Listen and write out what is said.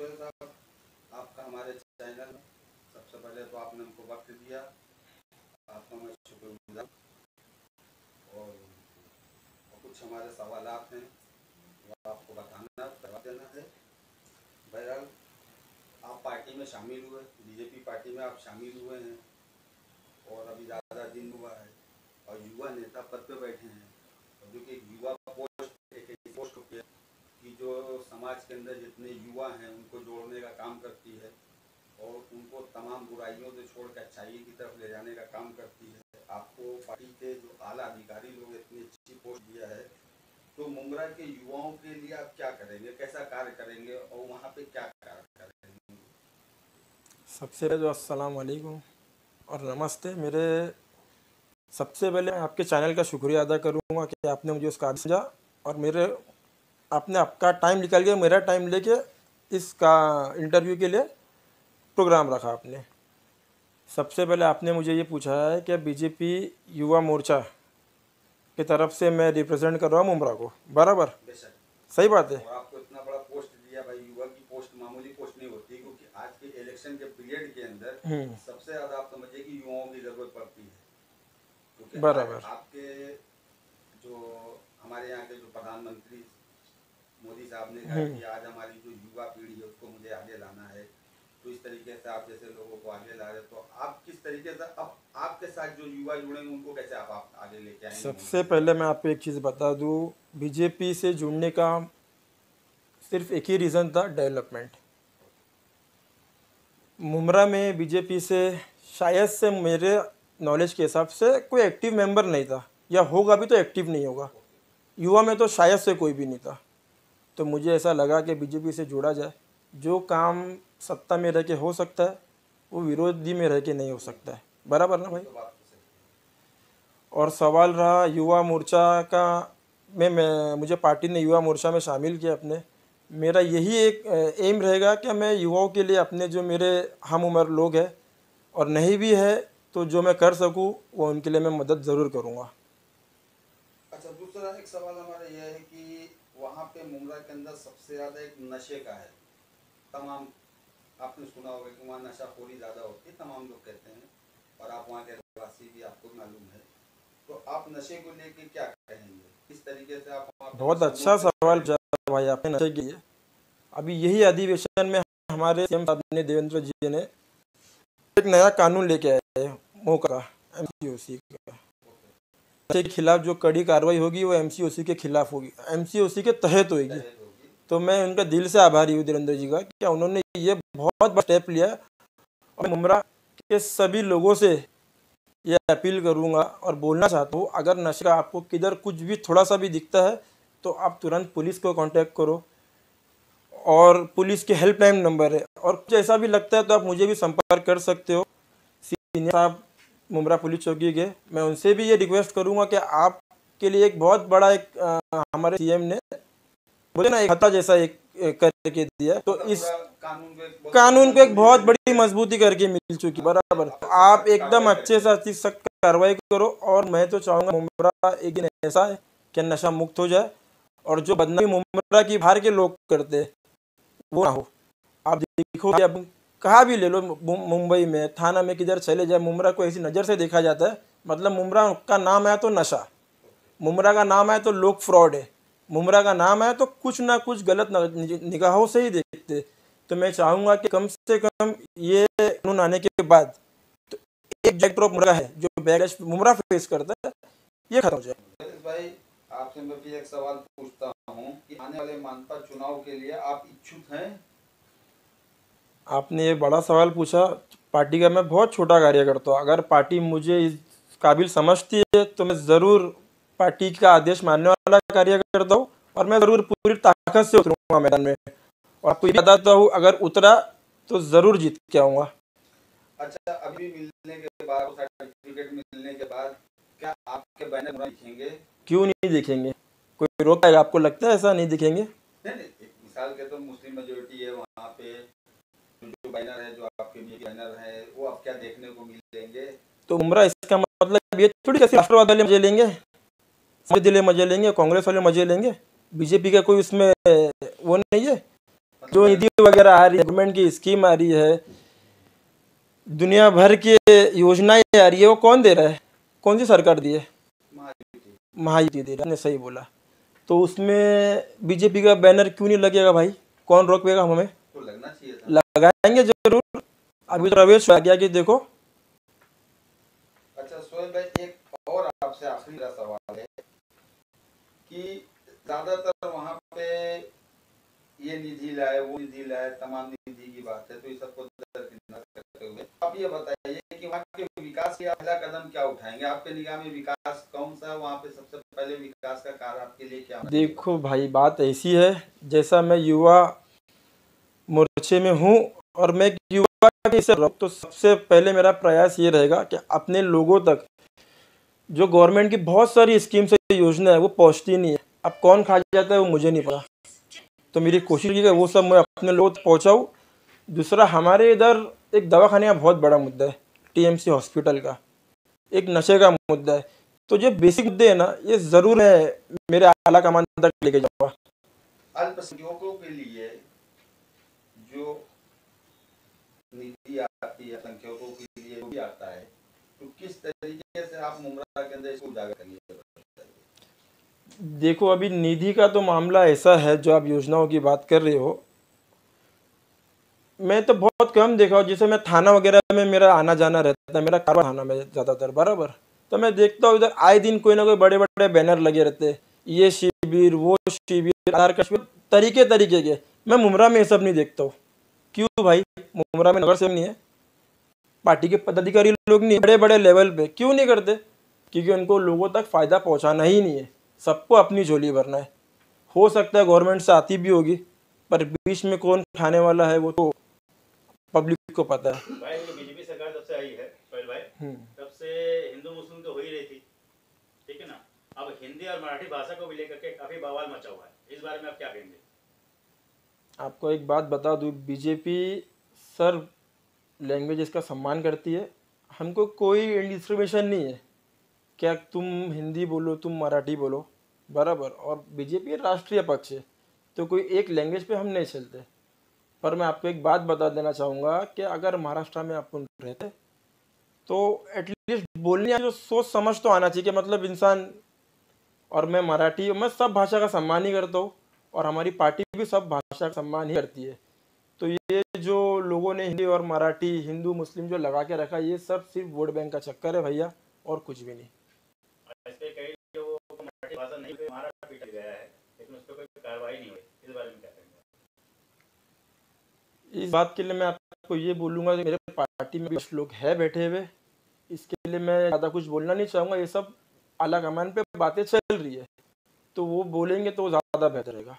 सोहेल साहब, आपका हमारे चैनल में सबसे पहले तो आपने हमको वक्त दिया, आपका मैं शुक्रगुजार। और कुछ हमारे सवालात हैं वो आपको बताना करवा देना है। बहरहाल आप पार्टी में शामिल हुए, बीजेपी पार्टी में आप शामिल हुए हैं और अभी ज़्यादा दिन हुआ है और युवा नेता पद पे बैठे हैं। और जो कि युवा पोस्ट एक पोस्ट होती है कि जो समाज के अंदर जितने युवा हैं उनको जोड़ने का काम करती है और उनको तमाम बुराइयों से छोड़ कर अच्छाई की तरफ ले जाने का काम करती है। आपको पार्टी के जो आला अधिकारी लोग इतनी अच्छी पोस्ट दिया है, तो मुंब्रा के युवाओं के लिए आप क्या करेंगे, कैसा कार्य करेंगे और वहाँ पे क्या कार्य करेंगे? सबसे पहले तो अस्सलाम वालेकुम और नमस्ते। सबसे पहले आपके चैनल का शुक्रिया अदा करूँगा कि आपने मुझे उस काबिल समझा और आपने आपका टाइम निकाल के मेरा टाइम लेके इसका इंटरव्यू के लिए प्रोग्राम रखा आपने। सबसे पहले आपने मुझे ये पूछा है कि बीजेपी युवा मोर्चा की तरफ से मैं रिप्रेजेंट कर रहा हूँ मुंब्रा को, बराबर? सही बात है। और आपको इतना बड़ा पोस्ट दिया भाई, युवा की पोस्ट मामूली पोस्ट नहीं होती, क्योंकि आज के इलेक्शन के पीरियड के अंदर सबसे ज़्यादा आप समझिए कि युवाओं की ज़रूरत पड़ती है। क्योंकि बराबर। आपके जो हमारे यहाँ के जो प्रधानमंत्री मोदी साहब ने कहा कि आज हमारी जो युवा पीढ़ी है उसको मुझे आगे लाना है, तो इस तरीके से आप जैसे लोगों को आगे ला रहे, तो आप किस तरीके से अब आपके साथ जो युवा जुड़ेंगे उनको कैसे आप आगे लेके आएंगे? सबसे पहले मैं आपको एक चीज़ बता दूँ, बीजेपी से जुड़ने का सिर्फ एक ही रीज़न था, डेवलपमेंट। मुंब्रा में बीजेपी से शायद से मेरे नॉलेज के हिसाब से कोई एक्टिव मेंबर नहीं था, या होगा भी तो एक्टिव नहीं होगा। युवा में तो शायद से कोई भी नहीं था। तो मुझे ऐसा लगा कि बीजेपी से जुड़ा जाए। जो काम सत्ता में रह के हो सकता है वो विरोधी में रह के नहीं हो सकता है, बराबर ना भाई? और सवाल रहा युवा मोर्चा का, मुझे पार्टी ने युवा मोर्चा में शामिल किया अपने। मेरा यही एक एम रहेगा कि मैं युवाओं के लिए, अपने जो मेरे हम उम्र लोग हैं और नहीं भी है, तो जो मैं कर सकूं वो उनके लिए मैं मदद ज़रूर करूंगा। अच्छा, दूसरा एक सवाल हमारा यह है कि वहाँ पे मुंब्रा के अंदर सबसे ज़्यादा एक नशे का है। तमाम आपने सुना होगा कि वहाँ नशाखोरी ज़्यादा होती है, तमाम लोग कहते हैं, और आप वहाँ के रहवासी भी, आपको मालूम है। तो आप नशे को लेके क्या कहेंगे, किस तरीके से आप? बहुत अच्छा सवाल पूछा भाई आपने नशे के लिए। अभी यही अधिवेशन में हमारे सीएम साहब ने, देवेंद्र जी ने, एक नया कानून लेके आए हैं मोका, एमसीओसी का। नशे के खिलाफ जो कड़ी कार्रवाई होगी वो एमसीओसी के खिलाफ होगी, एमसीओसी के तहत होगी। तो मैं उनका दिल से आभारी हूँ देवेंद्र जी का, क्या उन्होंने ये बहुत बड़ा स्टेप लिया। और मुंब्रा के सभी लोगों से ये अपील करूंगा और बोलना चाहता हूँ, अगर नशे का आपको किधर कुछ भी थोड़ा सा भी दिखता है तो आप तुरंत पुलिस को कांटेक्ट करो, और पुलिस के हेल्पलाइन नंबर है। और कुछ ऐसा भी लगता है तो आप मुझे भी संपर्क कर सकते हो, सीनियर साहब मुंब्रा पुलिस चौकी के। मैं उनसे भी ये रिक्वेस्ट करूंगा कि आपके लिए एक बहुत बड़ा हमारे सीएम ने बोले ना एक हत्या जैसा एक करके दिया, तो इस कानून को एक बहुत बड़ी मजबूती करके मिल चुकी, बराबर। तो आप एकदम अच्छे से अच्छी सख्त कार्रवाई करो। और मैं तो चाहूँगा मुंब्रा एक दिन ऐसा है कि नशा मुक्त हो जाए, और जो बदनामी मुंब्रा की बाहर के लोग करते वो ना हो। आप देखो कि अब कहाँ भी ले लो, मुंबई में, थाना में, किधर चले जाए, मुंब्रा को ऐसी नज़र से देखा जाता है, मतलब मुंब्रा का नाम आया तो नशा, मुंब्रा का नाम आया तो लोग फ्रॉड है, मुंब्रा का नाम आया तो कुछ ना कुछ गलत निगाहों से ही देखते। तो मैं चाहूँगा कि कम से कम ये कानून आने के बाद तो एक बैकड्रॉप मुंब्रा है, जो बैकलैश मुंब्रा फेस करता है, ये खत्म हो जाए। भाई, आपसे मैं भी एक सवाल पूछता हूँ कि आने वाले मानपा चुनाव के लिए आप इच्छुक हैं? आपने ये बड़ा सवाल पूछा। पार्टी का मैं बहुत छोटा कार्य करता हूँ। अगर पार्टी मुझे इस काबिल समझती है तो मैं ज़रूर पार्टी का आदेश मानने वाला कार्य करता हूँ, और मैं ज़रूर पूरी ताकत से उतरूंगा मैदान में। और आपको ये बताता हूँ, अगर उतरा तो ज़रूर जीत के आऊँगा। अच्छा, अभी मिलने के बाद, सर्टिफिकेट मिलने के बाद, क्या आपके बैनर दिखेंगे? क्यों नहीं दिखेंगे? कोई रोक पाएगा? आपको लगता है ऐसा नहीं दिखेंगे? नहीं, एक मिसाल के तो मुस्लिम मेजोरिटी है वहाँ पे, जो बैनर है, जो आपके भी बैनर है, वो आप क्या देखने को मिलेंगे? तो मुंब्रा, इसका मतलब ये थोड़ी कैसे राष्ट्रवाद वाले मजे लेंगे, दिले मजे लेंगे, कांग्रेस वाले मजे लेंगे, बीजेपी का कोई उसमें वो नहीं है। जो निधि वगैरह आ रही है, गवर्नमेंट की स्कीम आ रही है, दुनिया भर की योजनाएं आ रही है, वो कौन दे रहा है? कौन सी सरकार दी है? महायुति दे रहा है। आपने सही बोला। तो उसमें बीजेपी का बैनर क्यों नहीं लगेगा भाई? कौन रोकेगा हमें? तो लगना चाहिए था। लगाएंगे जरूर। अभी तो रवेश आ गया कि देखो। अच्छा सोहेल भाई, एक और आपसे आखिरी मेरा सवाल है कि ज्यादातर वहाँ पे ये निधि लाए, वो निधि लाए, तमाम निधि की बात है, तो ये सबको दरकिनार करते हुए आप ये बताइए कि वहाँ के विकास के पहला कदम क्या उठाएंगे? आपके निगाह में विकास कौन सा वहाँ पे सबसे पहले विकास का कार्य आपके लिए क्या? देखो भाई, बात ऐसी है, जैसा मैं युवा मोर्चे में हूँ और मैं एक युवा के से तो सबसे पहले मेरा प्रयास ये रहेगा कि अपने लोगों तक जो गवर्नमेंट की बहुत सारी स्कीम्स है, योजना है, वो पहुँचती नहीं है। अब कौन खा जाता है वो मुझे नहीं पता, तो मेरी कोशिश ये है वो सब मैं अपने लोगों तक पहुँचाऊँ। दूसरा, हमारे इधर एक दवाखाने का बहुत बड़ा मुद्दा है, टीएमसी हॉस्पिटल का, एक नशे का मुद्दा है। तो जो बेसिक मुद्दे हैं ना, ये ज़रूर है मेरे आला कमान तक लेके जाऊँगा। अल्पसंख्यकों के लिए जो निधि आती है, संख्यकों के लिए भी आता है, तो किस तरीके से आप मुमरा के अंदर इसको उजागर करेंगे? देखो, अभी निधि का तो मामला ऐसा है, जो आप योजनाओं की बात कर रहे हो, मैं तो बहुत कम देखा हूँ। जैसे मैं थाना वगैरह में मेरा आना जाना रहता है, मेरा कारोबार थाना में ज़्यादातर बराबर, तो मैं देखता हूँ इधर आए दिन कोई ना कोई बड़े बड़े बैनर लगे रहते हैं, ये शिविर, वो शिविर, आधार कार्ड शिविर, तरीके तरीके के। मैं मुमरा में ये सब नहीं देखता हूँ। क्यों भाई? मुमरा में नगर सेवक नहीं है, पार्टी के पदाधिकारी लोग नहीं है बड़े बड़े लेवल पे, क्यों नहीं करते? क्योंकि उनको लोगों तक फ़ायदा पहुंचाना ही नहीं है, सबको अपनी झोली भरना है। हो सकता है गवर्नमेंट से आती भी होगी, पर बीच में कौन खाने वाला है वो तो पब्लिक को पता है। भाई, ये बीजेपी सरकार जब से आई है सोहेल भाई, तब से हिंदू मुस्लिम तो हो ही रही थी, ठीक है ना? अब हिंदी और मराठी भाषा को भी लेकर के काफी बवाल मचा हुआ है, इस बारे में आप क्या कहेंगे? आपको एक बात बता दूं, बीजेपी सर्व लैंग्वेजेस का सम्मान करती है। हमको कोई डिस्क्रिमिनेशन नहीं है, क्या तुम हिंदी बोलो, तुम मराठी बोलो, बराबर। और बीजेपी राष्ट्रीय पक्ष है, तो कोई एक लैंग्वेज पे हम नहीं चलते। पर मैं आपको एक बात बता देना चाहूँगा कि अगर महाराष्ट्र में अपन रहते तो एटलीस्ट बोलने जो सोच समझ तो आना चाहिए कि मतलब इंसान, और मैं मराठी, मैं सब भाषा का सम्मान ही करता हूँ, और हमारी पार्टी भी सब भाषा का सम्मान ही करती है। तो ये जो लोगों ने हिंदी और मराठी, हिंदू मुस्लिम जो लगा के रखा, ये सब सिर्फ वोट बैंक का चक्कर है भैया, और कुछ भी नहीं। इस पे कई जो मराठी भाषा नहीं पे हमारा पीटा गया है, लेकिन उस पर कोई कार्रवाई नहीं हुई, इस बारे में क्या कहेंगे? इस बात के लिए मैं आपको ये बोलूँगा कि मेरे पार्टी में भी कुछ लोग हैं बैठे हुए, इसके लिए मैं ज़्यादा कुछ बोलना नहीं चाहूँगा। ये सब आला कमान पे बातें चल रही है, तो वो बोलेंगे तो ज़्यादा बेहतर रहेगा।